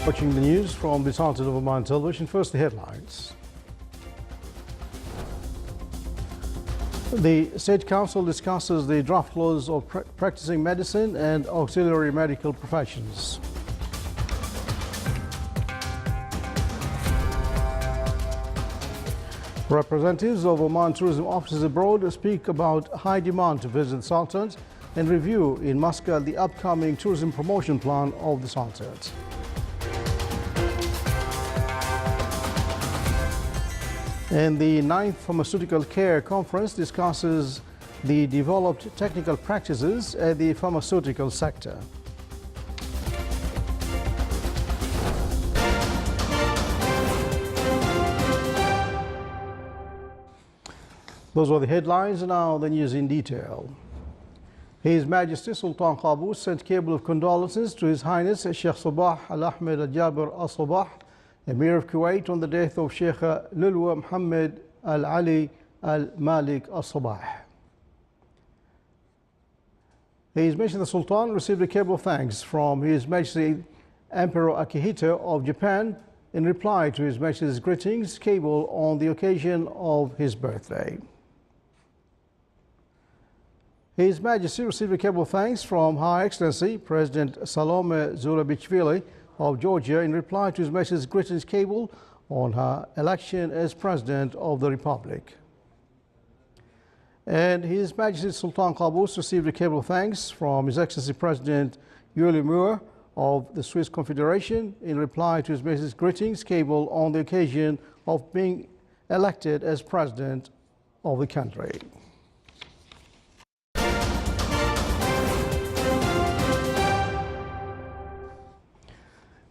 Watching the news from the Sultan of Oman television. First, the headlines. The State Council discusses the draft laws of practicing medicine and auxiliary medical professions. Representatives of Oman tourism offices abroad speak about high demand to visit the Sultanate and review in Muscat the upcoming tourism promotion plan of the Sultanate. And the 9th Pharmaceutical Care Conference discusses the developed technical practices at the pharmaceutical sector. Those were the headlines, and now the news in detail. His Majesty Sultan Qaboos sent cable of condolences to His Highness Sheikh Sabah Al-Ahmed Al-Jaber Al-Sabah, Emir of Kuwait, on the death of Sheikh Lulwa Muhammad Al-Ali Al-Malik Al-Sabah. His Majesty the Sultan received a cable of thanks from His Majesty Emperor Akihito of Japan in reply to His Majesty's greetings cable on the occasion of his birthday. His Majesty received a cable of thanks from Her Excellency President Salome Zurabichvili of Georgia in reply to His Majesty's greetings cable on her election as President of the Republic. And His Majesty Sultan Qaboos received a cable of thanks from His Excellency President Yuli Muir of the Swiss Confederation in reply to His Majesty's greetings cable on the occasion of being elected as President of the country.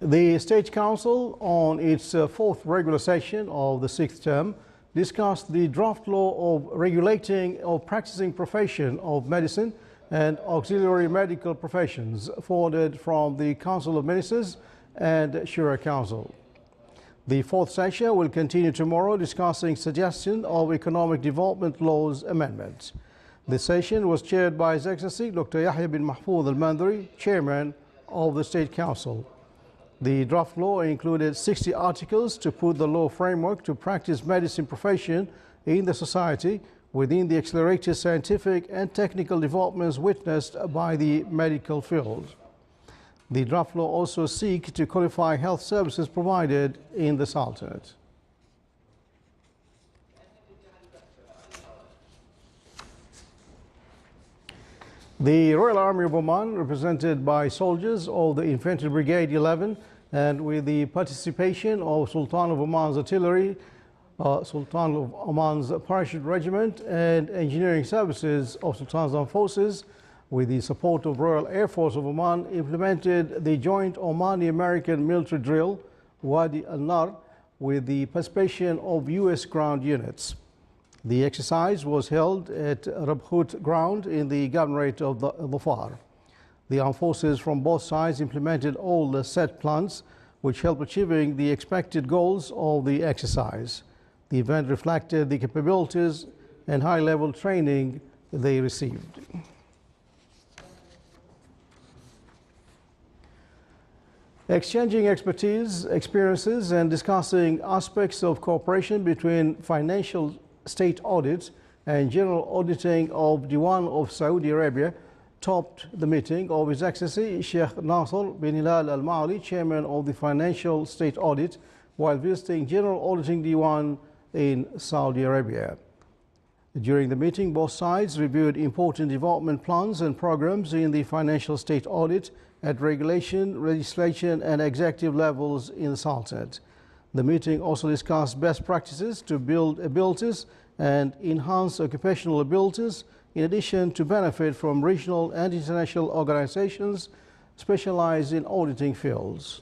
The State Council, on its fourth regular session of the 6th term, discussed the draft law of regulating or practicing profession of medicine and auxiliary medical professions forwarded from the Council of Ministers and Shura Council. The fourth session will continue tomorrow, discussing suggestion of economic development laws amendments. The session was chaired by His Excellency Dr. Yahya bin Mahfouz Al-Mandari, Chairman of the State Council. The draft law included 60 articles to put the law framework to practice medicine profession in the society within the accelerated scientific and technical developments witnessed by the medical field. The draft law also seeks to qualify health services provided in the Sultanate. The Royal Army of Oman, represented by soldiers of the Infantry Brigade 11 and with the participation of Sultan of Oman's Artillery, Sultan of Oman's Parachute Regiment and Engineering Services of Sultan's Armed Forces, with the support of Royal Air Force of Oman, implemented the joint Omani-American military drill, Wadi al-Nar, with the participation of U.S. ground units. The exercise was held at Rabhut ground in the governorate of the Dhafar. The armed forces from both sides implemented all the set plans which helped achieving the expected goals of the exercise. The event reflected the capabilities and high-level training they received. Exchanging expertise, experiences, and discussing aspects of cooperation between financial state audits and general auditing of Diwan of Saudi Arabia topped the meeting of His Excellency Sheikh Nasser bin Hilal Al Maali, Chairman of the Financial State Audit, while visiting General Auditing Diwan in Saudi Arabia. During the meeting, both sides reviewed important development plans and programs in the financial state audit at regulation, legislation, and executive levels in the Sultanate. The meeting also discussed best practices to build abilities and enhance occupational abilities, in addition to benefit from regional and international organizations specialized in auditing fields.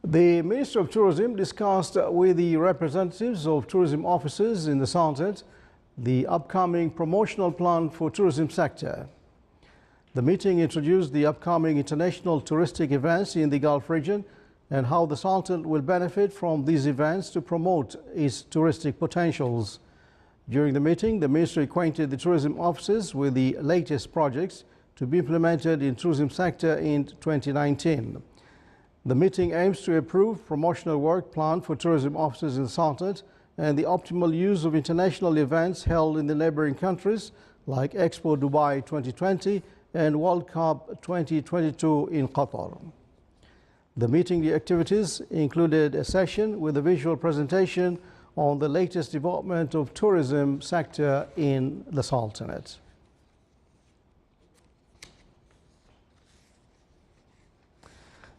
The Minister of Tourism discussed with the representatives of tourism officers in the Sultanate the upcoming promotional plan for tourism sector. The meeting introduced the upcoming international touristic events in the Gulf region and how the Sultanate will benefit from these events to promote its touristic potentials. During the meeting, the ministry acquainted the tourism officers with the latest projects to be implemented in tourism sector in 2019. The meeting aims to approve promotional work plan for tourism officers in the Sultanate and the optimal use of international events held in the neighboring countries like Expo Dubai 2020 and World Cup 2022 in Qatar. The meeting activities included a session with a visual presentation on the latest development of tourism sector in the Sultanate.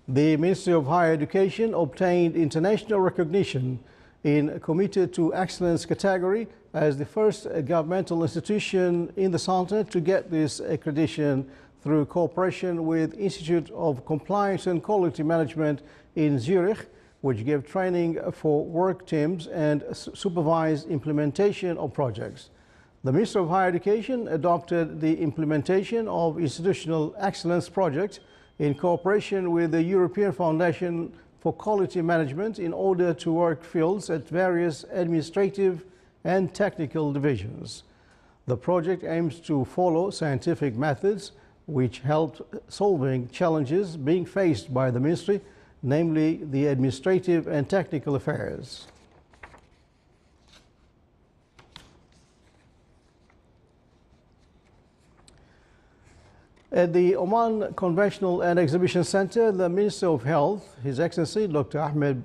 The Ministry of Higher Education obtained international recognition in Committed to Excellence category as the first governmental institution in the Sultanate to get this accreditation through cooperation with Institute of Compliance and Quality Management in Zurich, which gave training for work teams and supervised implementation of projects. The Ministry of Higher Education adopted the implementation of Institutional Excellence project in cooperation with the European Foundation for Quality Management in order to work fields at various administrative and technical divisions. The project aims to follow scientific methods which helped solving challenges being faced by the ministry, namely the administrative and technical affairs. At the Oman Conventional and Exhibition Center, the Minister of Health, His Excellency Dr. Ahmed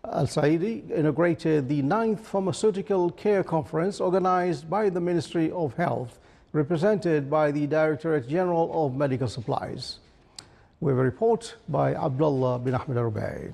Al-Saidi, inaugurated the 9th Pharmaceutical Care Conference organized by the Ministry of Health, represented by the Directorate General of Medical Supplies. We have a report by Abdullah bin Ahmed Al-Rubai.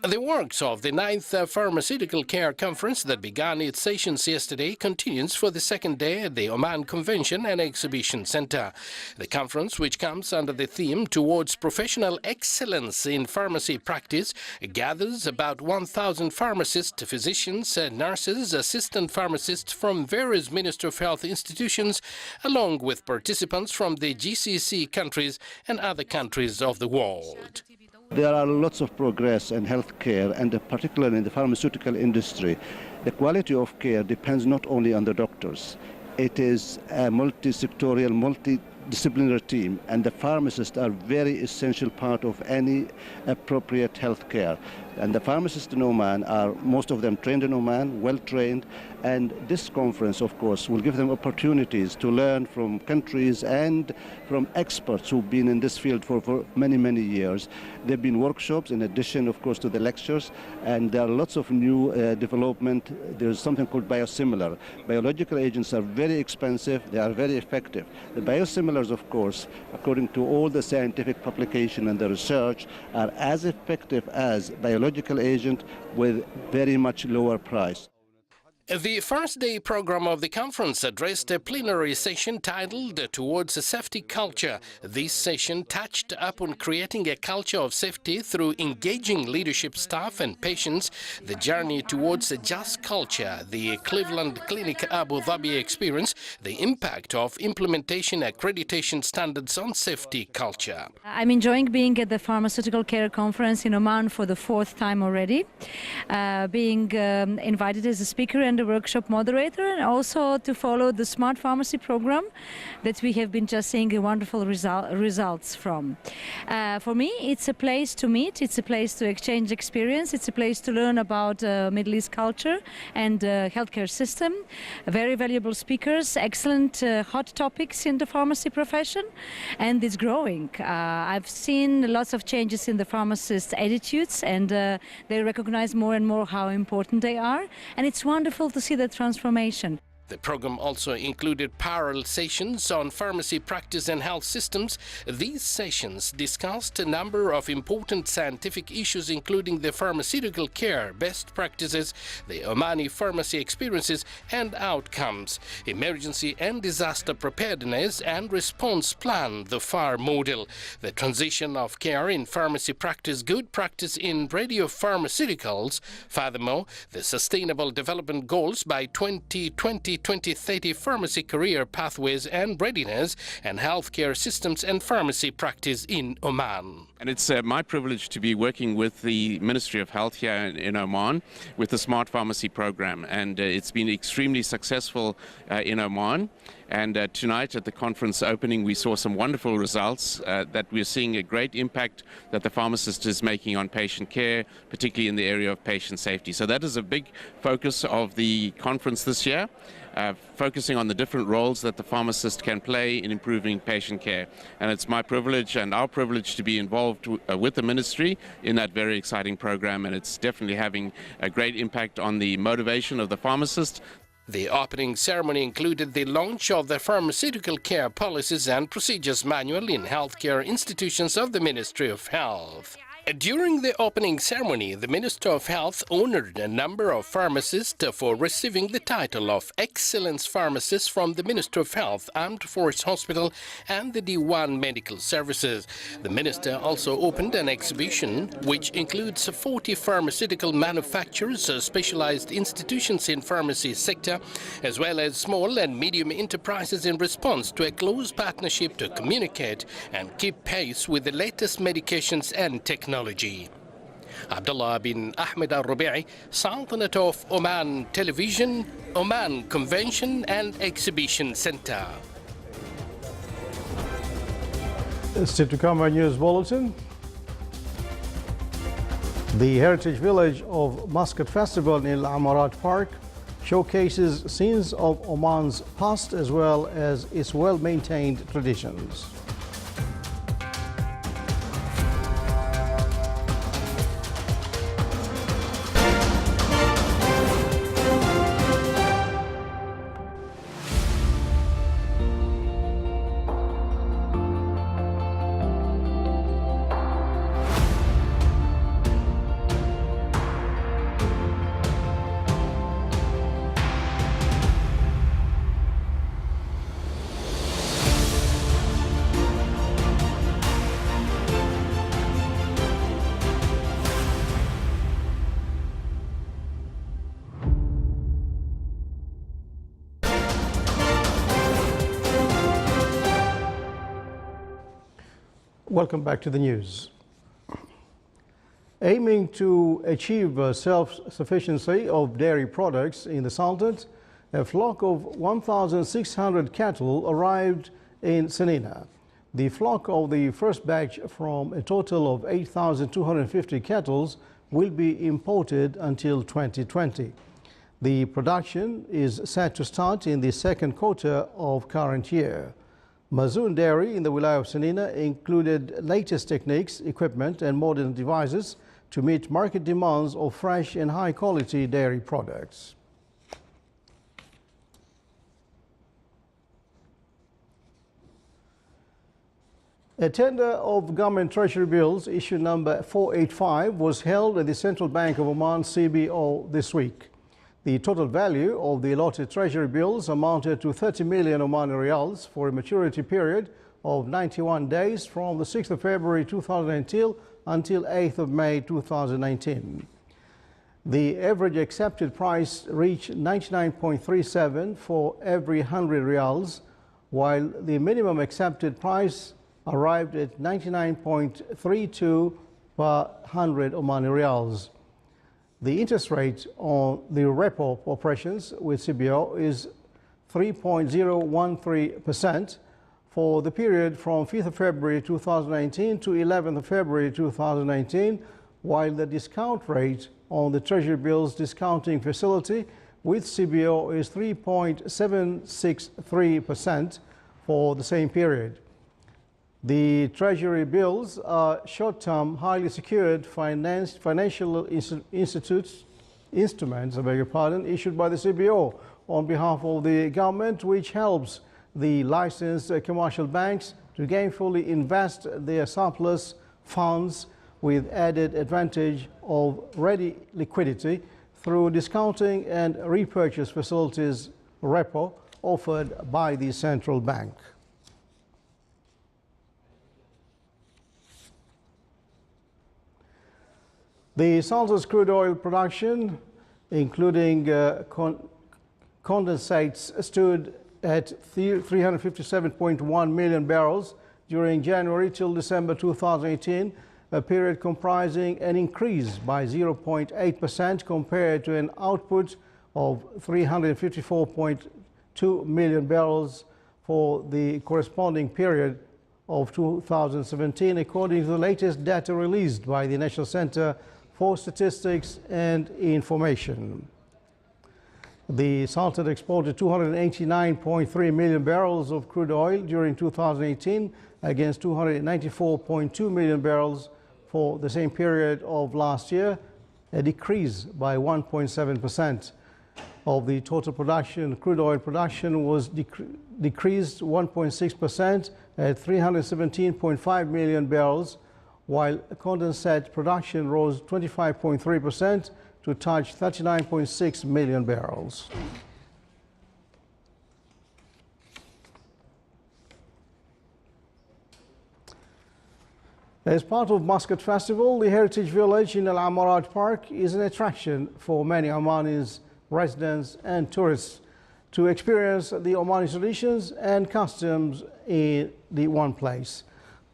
The works of the 9th Pharmaceutical Care Conference that began its sessions yesterday continues for the second day at the Oman Convention and Exhibition Center. The conference, which comes under the theme Towards Professional Excellence in Pharmacy Practice, gathers about 1,000 pharmacists, physicians, nurses, assistant pharmacists from various Ministry of Health institutions, along with participants from the GCC countries and other countries of the world. There are lots of progress in healthcare, and particularly in the pharmaceutical industry. The quality of care depends not only on the doctors. It is a multi-sectorial, multidisciplinary team, and the pharmacists are a very essential part of any appropriate healthcare. And the pharmacists in Oman are, most of them trained in Oman, well trained, and this conference, of course, will give them opportunities to learn from countries and from experts who've been in this field for many, many years. There have been workshops in addition, of course, to the lectures, and there are lots of new development. There's something called biosimilar. Biological agents are very expensive, they are very effective. The biosimilars, of course, according to all the scientific publication and the research, are as effective as biological agent with very much lower price. The first day program of the conference addressed a plenary session titled Towards a Safety Culture. This session touched upon creating a culture of safety through engaging leadership staff and patients, the journey towards a just culture, the Cleveland Clinic Abu Dhabi experience, the impact of implementation accreditation standards on safety culture. I'm enjoying being at the Pharmaceutical Care Conference in Oman for the 4th time already, being invited as a speaker and a workshop moderator, and also to follow the Smart Pharmacy program that we have been just seeing wonderful results from. For me, it's a place to meet, it's a place to exchange experience, it's a place to learn about Middle East culture and healthcare system. Very valuable speakers, excellent hot topics in the pharmacy profession, and it's growing. I've seen lots of changes in the pharmacists' attitudes, and they recognize more and more how important they are, and it's wonderful to see the transformation. The program also included parallel sessions on pharmacy practice and health systems. These sessions discussed a number of important scientific issues, including the pharmaceutical care best practices, the Omani pharmacy experiences and outcomes, emergency and disaster preparedness and response plan, the FAR model, the transition of care in pharmacy practice, good practice in radiopharmaceuticals, furthermore, the Sustainable Development Goals by 2020 2030 Pharmacy Career Pathways and Readiness and Healthcare Systems and Pharmacy Practice in Oman. And it's my privilege to be working with the Ministry of Health here in Oman with the Smart Pharmacy Program. And it's been extremely successful in Oman. And tonight at the conference opening, we saw some wonderful results that we're seeing a great impact that the pharmacist is making on patient care, particularly in the area of patient safety. So that is a big focus of the conference this year. Focusing on the different roles that the pharmacist can play in improving patient care. And it's my privilege and our privilege to be involved with the ministry in that very exciting program, and it's definitely having a great impact on the motivation of the pharmacist. The opening ceremony included the launch of the Pharmaceutical Care Policies and Procedures Manual in healthcare institutions of the Ministry of Health. During the opening ceremony, the Minister of Health honored a number of pharmacists for receiving the title of Excellence Pharmacist from the Minister of Health, Armed Force Hospital and the D1 Medical Services. The Minister also opened an exhibition which includes 40 pharmaceutical manufacturers, specialized institutions in pharmacy sector, as well as small and medium enterprises in response to a close partnership to communicate and keep pace with the latest medications and technology. Abdullah bin Ahmed al-Rubi'i, Sultanate of Oman Television, Oman Convention and Exhibition Center. Still to come, our news bulletin. The Heritage Village of Muscat Festival in Al Amarat Park showcases scenes of Oman's past as well as its well-maintained traditions. Welcome back to the news. Aiming to achieve self-sufficiency of dairy products in the Sultanate, a flock of 1,600 cattle arrived in Senina. The flock of the first batch from a total of 8,250 cattle will be imported until 2020. The production is set to start in the second quarter of current year. Mazoon Dairy in the Wilaya of Senina included latest techniques, equipment and modern devices to meet market demands of fresh and high-quality dairy products. A tender of government treasury bills, issue number 485, was held at the Central Bank of Oman, CBO, this week. The total value of the allotted treasury bills amounted to 30 million Omani riyals for a maturity period of 91 days from the 6th of February 2019 until 8th of May 2019. The average accepted price reached 99.37 for every 100 riyals, while the minimum accepted price arrived at 99.32 per 100 Omani riyals. The interest rate on the repo operations with CBO is 3.013% for the period from 5th of February 2019 to 11th of February 2019, while the discount rate on the Treasury bills discounting facility with CBO is 3.763% for the same period. The Treasury bills are short-term, highly secured financial instruments, issued by the CBO on behalf of the government, which helps the licensed commercial banks to gainfully invest their surplus funds with added advantage of ready liquidity through discounting and repurchase facilities repo offered by the central bank. The Sultan's crude oil production, including condensates stood at 357.1 million barrels during January till December 2018, a period comprising an increase by 0.8% compared to an output of 354.2 million barrels for the corresponding period of 2017, according to the latest data released by the National Center for Statistics and Information. The Sultanate exported 289.3 million barrels of crude oil during 2018 against 294.2 million barrels for the same period of last year, a decrease by 1.7%. Of the total production, crude oil production was decreased 1.6% at 317.5 million barrels, while condensate production rose 25.3% to touch 39.6 million barrels. As part of Muscat Festival, the Heritage Village in Al Amarat Park is an attraction for many Omanis, residents and tourists to experience the Omani traditions and customs in the one place.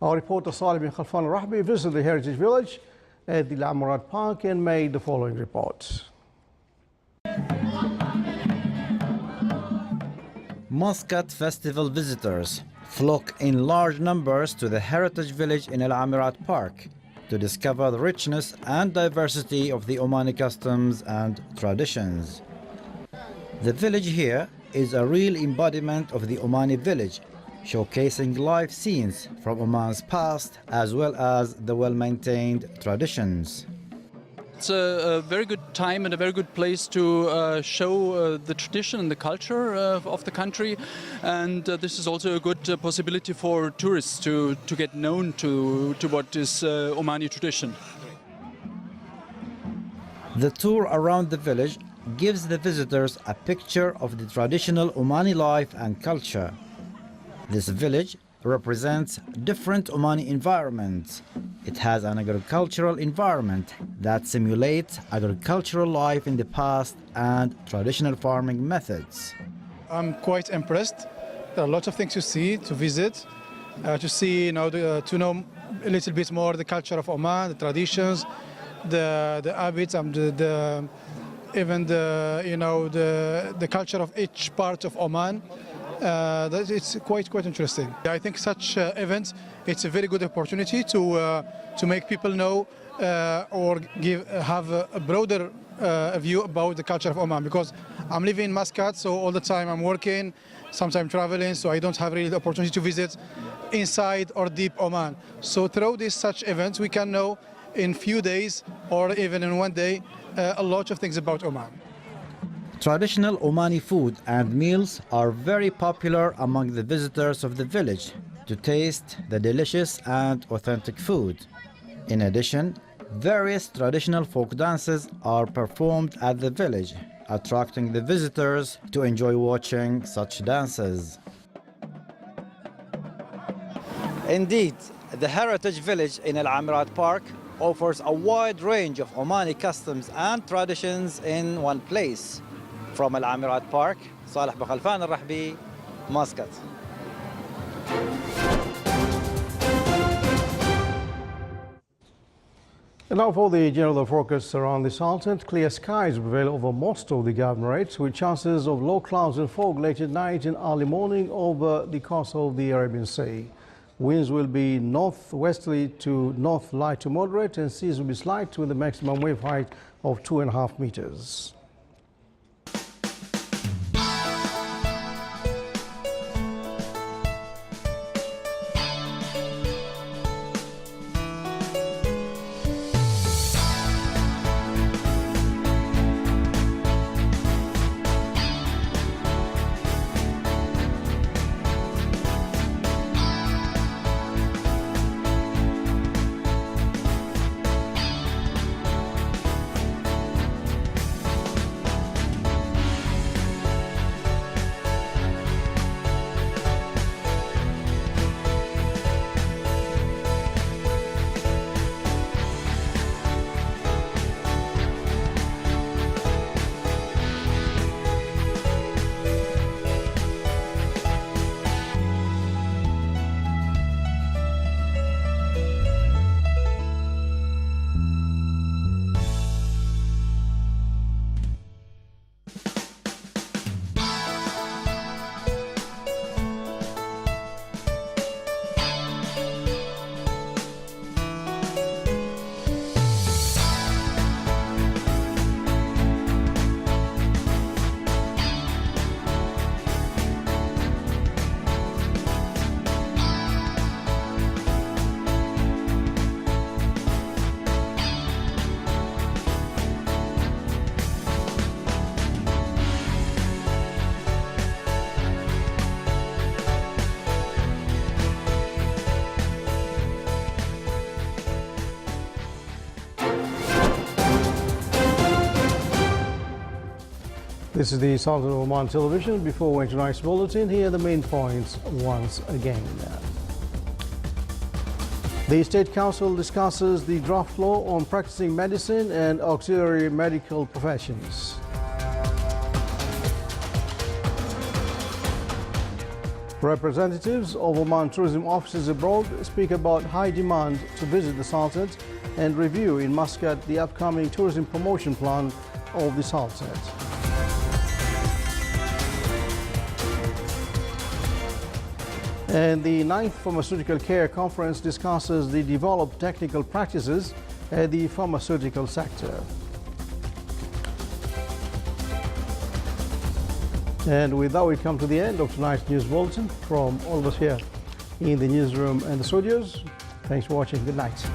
Our reporter Salih bin Khalfan Al-Rahbi visited the Heritage Village at the Al Amarat Park and made the following report. Muscat Festival visitors flock in large numbers to the Heritage Village in Al Amarat Park to discover the richness and diversity of the Omani customs and traditions. The village here is a real embodiment of the Omani village, showcasing live scenes from Oman's past as well as the well-maintained traditions. It's a very good time and a very good place to show the tradition and the culture of the country, and this is also a good possibility for tourists to get known to what is Omani tradition. The tour around the village gives the visitors a picture of the traditional Omani life and culture. This village represents different Omani environments. It has an agricultural environment that simulates agricultural life in the past and traditional farming methods. I'm quite impressed. There are lots of things to see, to visit, to see, to know a little bit more the culture of Oman, the traditions, the habits, and even the culture of each part of Oman. It's quite interesting. I think such events, it's a very good opportunity to make people know or have a broader view about the culture of Oman, because I'm living in Muscat, so all the time I'm working, sometimes traveling, so I don't have really the opportunity to visit inside or deep Oman. So through these such events, we can know in few days or even in one day a lot of things about Oman. Traditional Omani food and meals are very popular among the visitors of the village to taste the delicious and authentic food. In addition, various traditional folk dances are performed at the village, attracting the visitors to enjoy watching such dances. Indeed, the Heritage Village in Al Amarat Park offers a wide range of Omani customs and traditions in one place. From Al Amarat Park, Salih bin Khalfan Al-Rahbi, Muscat. And now for the general focus around the Sultanate. Clear skies prevail over most of the governorates, with chances of low clouds and fog late at night and early morning over the coast of the Arabian Sea. Winds will be northwesterly to north light to moderate, and seas will be slight with a maximum wave height of 2.5 meters. This is the Sultan of Oman Television. Before going to tonight's bulletin, here are the main points once again. The State Council discusses the draft law on practicing medicine and auxiliary medical professions. Representatives of Oman tourism offices abroad speak about high demand to visit the Sultanate and review in Muscat the upcoming tourism promotion plan of the Sultanate. And the 9th Pharmaceutical Care Conference discusses the developed technical practices at the pharmaceutical sector. And with that, we come to the end of tonight's news bulletin from all of us here in the newsroom and the studios. Thanks for watching. Good night.